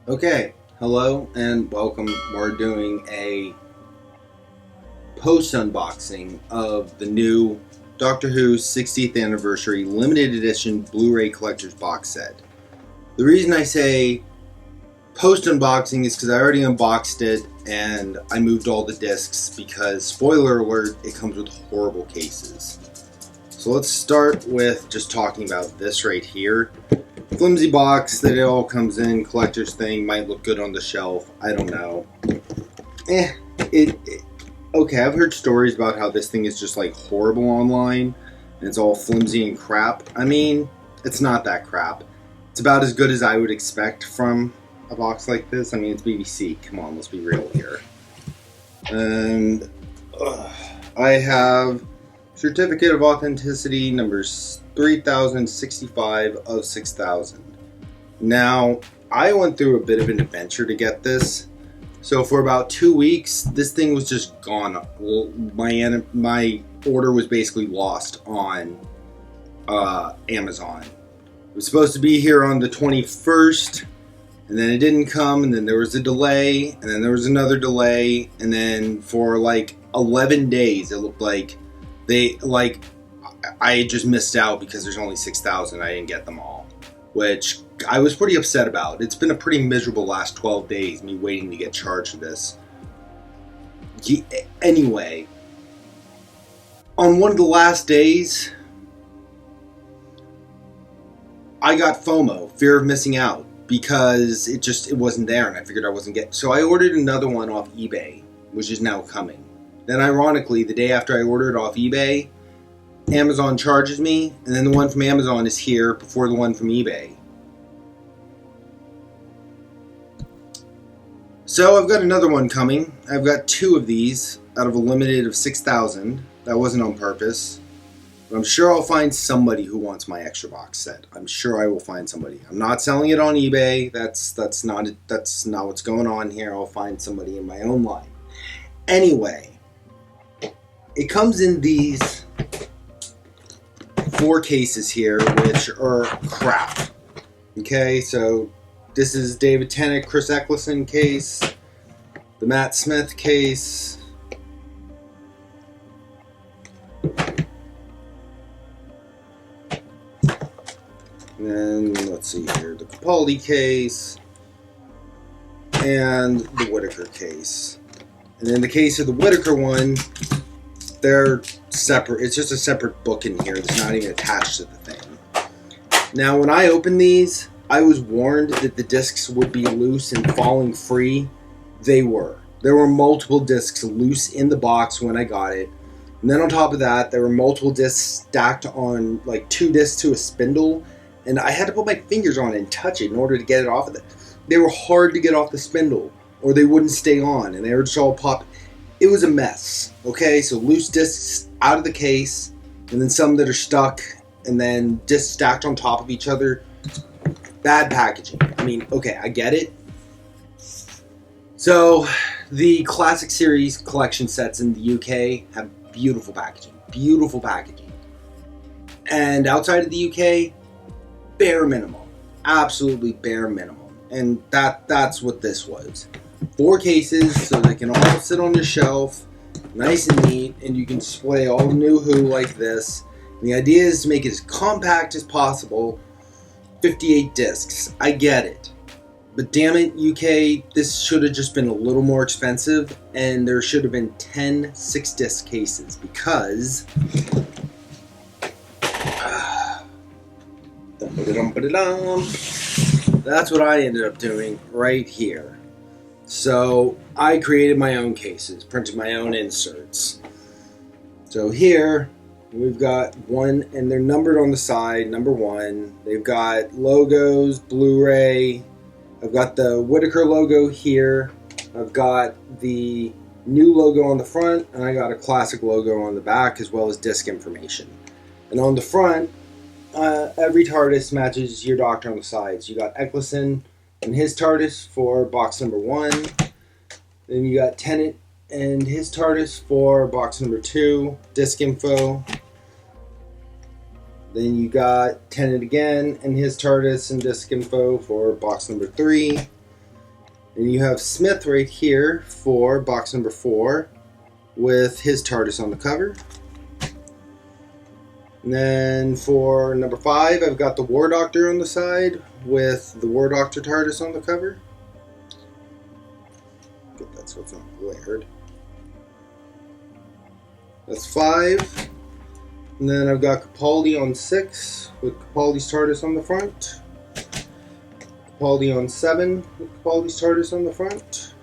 Okay, hello and welcome. We're doing a post unboxing of the new Doctor Who 60th Anniversary Limited Edition Blu-ray Collector's Box Set. The reason I say post unboxing is because I already unboxed it and I moved all the discs because, spoiler alert, it comes with horrible cases. So let's start with just talking about this right here. Flimsy box that it all comes in, collector's thing, might look good on the shelf, I don't know. Okay, I've heard stories about how this thing is just like horrible online, and it's all flimsy and crap. I mean, it's not that crap. It's about as good as I would expect from a box like this. I mean, it's BBC, come on, let's be real here. And I have Certificate of Authenticity numbers 3065 of 6000. Now, I went through a bit of an adventure to get this. So for about 2 weeks, this thing was just gone. Well, my order was basically lost on Amazon. It was supposed to be here on the 21st, and then it didn't come, and then there was a delay, and then there was another delay, and then for like 11 days, it looked like I had just missed out because there's only 6,000. I didn't get them all, which I was pretty upset about. It's been a pretty miserable last 12 days, me waiting to get charged for this. Anyway, on one of the last days, I got FOMO, fear of missing out, because it wasn't there, and I figured I wasn't getting. So I ordered another one off eBay, which is now coming. Then ironically, the day after I ordered off eBay, Amazon charges me, and then the one from Amazon is here before the one from eBay. So I've got another one coming. I've got 2 of these out of a limited of 6,000. That wasn't on purpose. But I'm sure I'll find somebody who wants my extra box set. I'm sure I will find somebody. I'm not selling it on eBay. That's not what's going on here. I'll find somebody in my own line. Anyway, it comes in these 4 cases here, which are crap. Okay, so this is David Tennant, Chris Eccleston case, the Matt Smith case, and then let's see here, the Capaldi case, and the Whittaker case. And in the case of the Whittaker one, they're separate. It's just a separate book in here that's not even attached to the thing. Now, when I opened these, I was warned that the discs would be loose and falling free. They were. There were multiple discs loose in the box when I got it. And then on top of that, there were multiple discs stacked on, like 2 discs to a spindle. And I had to put my fingers on it and touch it in order to get it off of it. They were hard to get off the spindle, or they wouldn't stay on, and they were just all popped. It was a mess, okay? So loose discs out of the case, and then some that are stuck, and then discs stacked on top of each other. Bad packaging. I mean, okay, I get it. So, the Classic Series collection sets in the UK have beautiful packaging. Beautiful packaging. And outside of the UK, bare minimum. Absolutely bare minimum. And that's what this was. 4 cases, so they can all sit on your shelf, nice and neat, and you can display all new Who like this. And the idea is to make it as compact as possible. 58 discs. I get it. But damn it, UK, this should have just been a little more expensive, and there should have been 10 6-disc cases, because that's what I ended up doing right here. So I created my own cases, printed my own inserts. So here we've got one, and they're numbered on the side, number 1. They've got logos, Blu-ray. I've got the Whittaker logo here. I've got the new logo on the front, and I got a classic logo on the back, as well as disc information. And on the front, every TARDIS matches your Doctor on the sides. You got Eccleston and his TARDIS for box number 1. Then you got Tennant and his TARDIS for box number 2, disc info. Then you got Tennant again and his TARDIS and disc info for box number 3. And you have Smith right here for box number 4 with his TARDIS on the cover. And then for number 5, I've got the War Doctor on the side with the War Doctor TARDIS on the cover. Get that so it's not glared. That's 5. And then I've got Capaldi on 6 with Capaldi's TARDIS on the front. Capaldi on 7 with Capaldi's TARDIS on the front.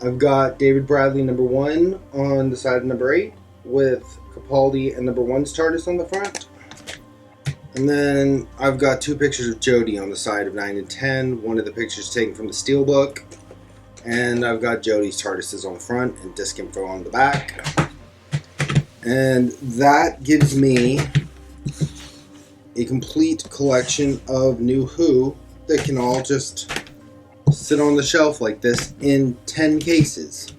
I've got David Bradley number 1 on the side of number 8 with Capaldi and number 1's TARDIS on the front. And then I've got 2 pictures of Jodie on the side of 9 and 10. One of the pictures taken from the Steelbook. And I've got Jodie's TARDISes on the front and disc info on the back. And that gives me a complete collection of New Who that can all just sit on the shelf like this in 10 cases.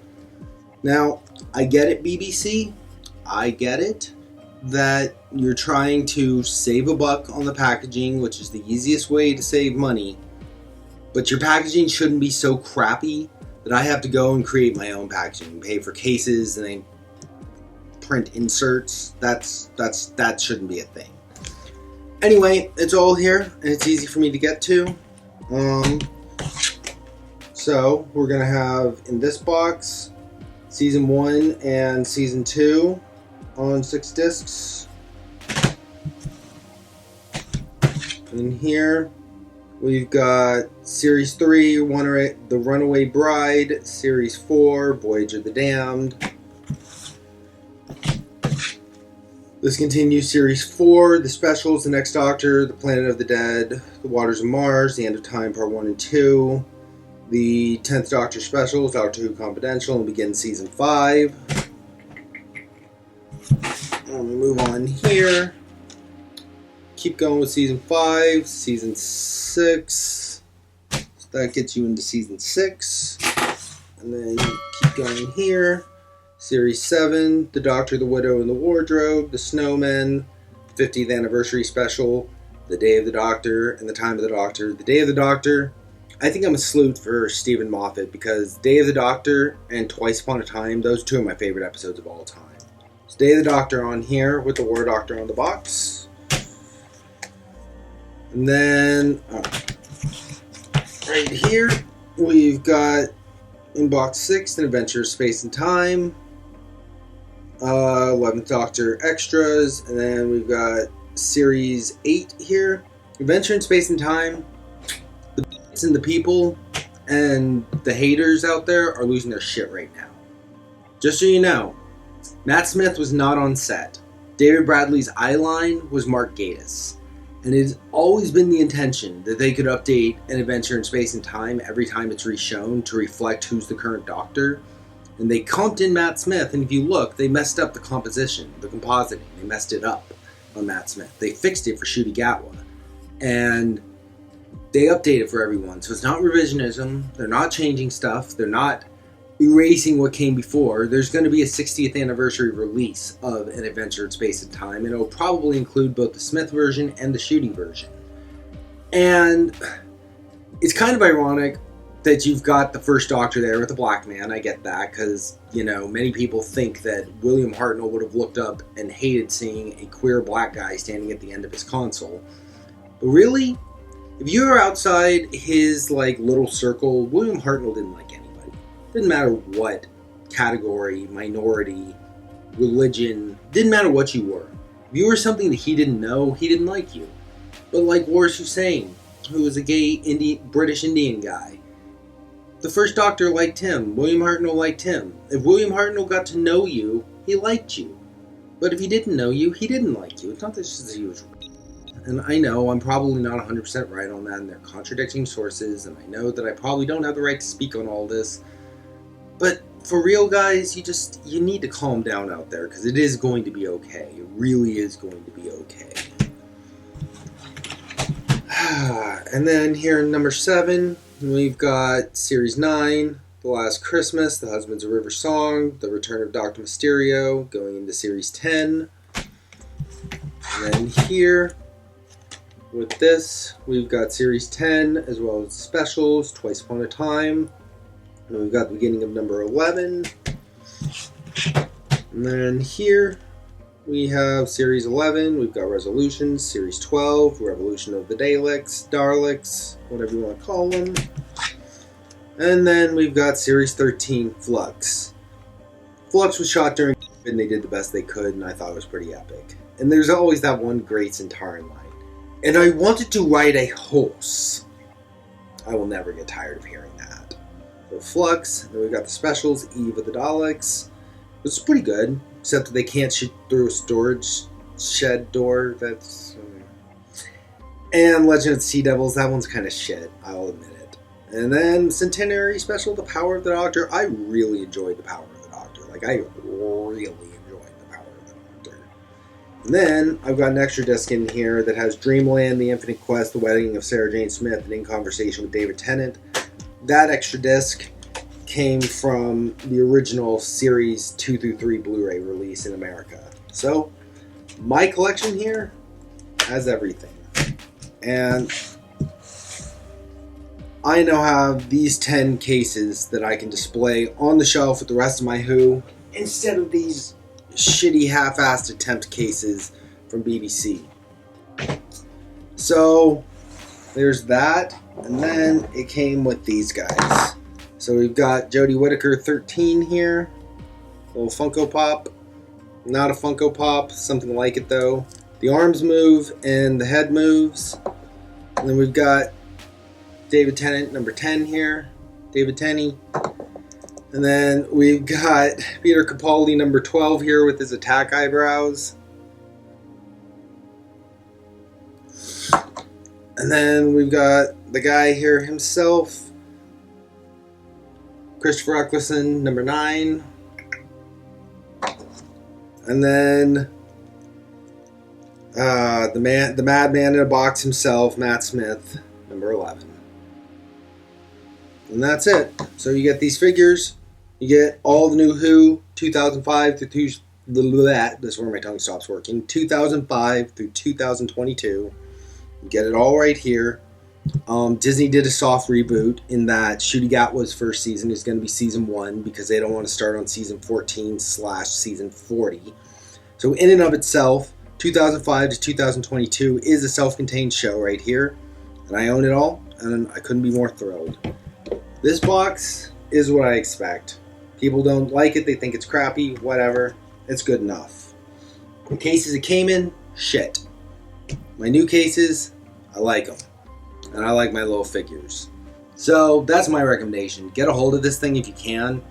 Now, I get it, BBC. I get it that you're trying to save a buck on the packaging, which is the easiest way to save money. But your packaging shouldn't be so crappy that I have to go and create my own packaging, pay for cases, and then print inserts. That shouldn't be a thing. Anyway, it's all here, and it's easy for me to get to. So, we're going to have, in this box, Season 1 and Season 2 on 6 discs. And here, we've got Series 3, The Runaway Bride, Series 4, Voyage of the Damned. This continues Series 4, The Specials, The Next Doctor, The Planet of the Dead, The Waters of Mars, The End of Time Part 1 and 2, The 10th Doctor Specials, Doctor Who Confidential, and begins Season 5. Let me move on here. Keep going with Season 5, Season 6. So that gets you into Season 6. And then keep going here. Series 7, The Doctor, the Widow, and the Wardrobe, The Snowmen, 50th Anniversary Special, The Day of the Doctor, and The Time of the Doctor. The Day of the Doctor, I think I'm a salute for Stephen Moffat, because Day of the Doctor and Twice Upon a Time, those 2 are my favorite episodes of all time. So Day of the Doctor on here with the War Doctor on the box. And then, right here, we've got, in box 6, An Adventure of Space and Time. 11th Doctor Extras, and then we've got Series 8 here. Adventure in Space and Time. The bits and the people and the haters out there are losing their shit right now. Just so you know, Matt Smith was not on set. David Bradley's eyeline was Mark Gatiss. And it has always been the intention that they could update An Adventure in Space and Time every time it's reshown to reflect who's the current Doctor. And they comped in Matt Smith, and if you look, they messed up the composition, the compositing. They messed it up on Matt Smith. They fixed it for Ncuti Gatwa. And they update it for everyone. So it's not revisionism. They're not changing stuff. They're not erasing what came before. There's going to be a 60th anniversary release of An Adventure in Space and Time, and it'll probably include both the Smith version and the Ncuti version. And it's kind of ironic that you've got the first Doctor there with a black man. I get that, because, you know, many people think that William Hartnell would have looked up and hated seeing a queer black guy standing at the end of his console. But really, if you were outside his, like, little circle, William Hartnell didn't like anybody. Didn't matter what category, minority, religion, didn't matter what you were. If you were something that he didn't know, he didn't like you. But like Waris Hussein, who was a gay British Indian guy, the first Doctor liked him. William Hartnell liked him. If William Hartnell got to know you, he liked you. But if he didn't know you, he didn't like you. It's not that he was... And I know I'm probably not 100% right on that, and they're contradicting sources, and I know that I probably don't have the right to speak on all this. But for real, guys, you need to calm down out there, because it is going to be okay. It really is going to be okay. And then here in number 7... we've got Series 9, The Last Christmas, The Husband's a River Song, The Return of Dr. Mysterio, going into Series 10. And then here, with this, we've got Series 10 as well as specials, Twice Upon a Time. And we've got the beginning of number 11. And then here we have Series 11. We've got Resolutions, Series 12, Revolution of the Daleks, whatever you want to call them. And then we've got Series 13, Flux. Flux was shot during COVID and they did the best they could, and I thought it was pretty epic. And there's always that one great Centauri line. And I wanted to ride a horse. I will never get tired of hearing that. So Flux, and then we've got the specials, Eve of the Daleks. It's pretty good, except that they can't shoot through a storage shed door. That's and Legend of the Sea Devils, that one's kind of shit, I'll admit it. And then Centenary Special, The Power of the Doctor. I really enjoyed The Power of the Doctor. Like, I really enjoyed The Power of the Doctor. And then I've got an extra disc in here that has Dreamland, The Infinite Quest, The Wedding of Sarah Jane Smith, and In Conversation with David Tennant. That extra disc came from the original Series 2 through 3 Blu-ray release in America. So, my collection here has everything. And I now have these 10 cases that I can display on the shelf with the rest of my Who, instead of these shitty half-assed attempt cases from BBC. So, there's that. And then it came with these guys. So we've got Jodie Whittaker 13 here. Little Funko Pop. Not a Funko Pop, something like it though. The arms move and the head moves. And then we've got David Tennant number 10 here. David Tenney. And then we've got Peter Capaldi number 12 here with his attack eyebrows. And then we've got the guy here himself. Christopher Eccleston, number 9. And then the madman in a box himself, Matt Smith, number 11. And that's it. So you get these figures. You get all the new Who, 2005 through this is where my tongue stops working. 2005 through 2022. You get it all right here. Disney did a soft reboot in that Ncuti Gatwa's first season is going to be season 1 because they don't want to start on season 14/season 40. So in and of itself, 2005 to 2022 is a self-contained show right here. And I own it all, and I couldn't be more thrilled. This box is what I expect. People don't like it, they think it's crappy, whatever. It's good enough. The cases it came in, shit. My new cases, I like them. And I like my little figures. So that's my recommendation. Get a hold of this thing if you can.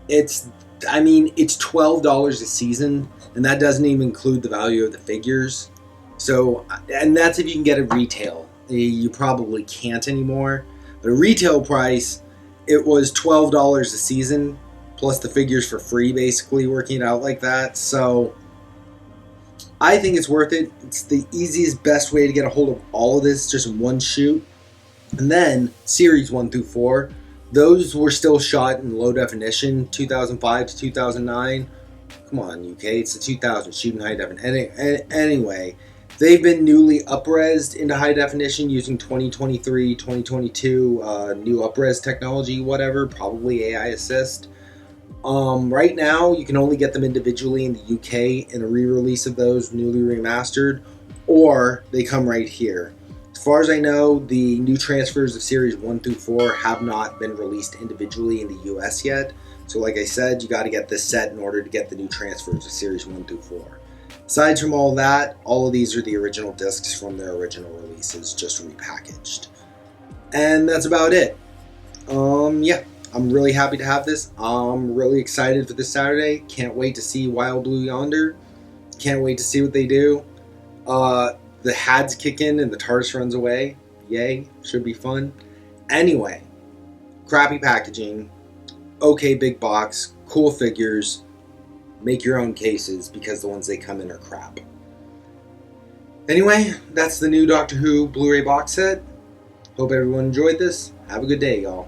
It's $12 a season, and that doesn't even include the value of the figures. So, and that's if you can get it retail. You probably can't anymore. But a retail price, it was $12 a season, plus the figures for free, basically, working it out like that. So I think it's worth it. It's the easiest, best way to get a hold of all of this, just in one shoot. And then, Series 1 through 4, those were still shot in low definition, 2005 to 2009. Come on, UK, it's the 2000s, shooting high definition. Anyway, they've been newly up-resed into high definition using 2023, 2022 new up-res technology, whatever, probably AI assist. Right now, you can only get them individually in the UK in a re-release of those, newly remastered, or they come right here. As far as I know, the new transfers of Series 1 through 4 have not been released individually in the US yet. So like I said, you got to get this set in order to get the new transfers of Series 1 through 4. Aside from all that, all of these are the original discs from their original releases, just repackaged. And that's about it. Yeah. I'm really happy to have this. I'm really excited for this Saturday. Can't wait to see Wild Blue Yonder. Can't wait to see what they do. The Hads kick in and the TARDIS runs away. Yay. Should be fun. Anyway, crappy packaging. Okay, big box. Cool figures. Make your own cases because the ones they come in are crap. Anyway, that's the new Doctor Who Blu-ray box set. Hope everyone enjoyed this. Have a good day, y'all.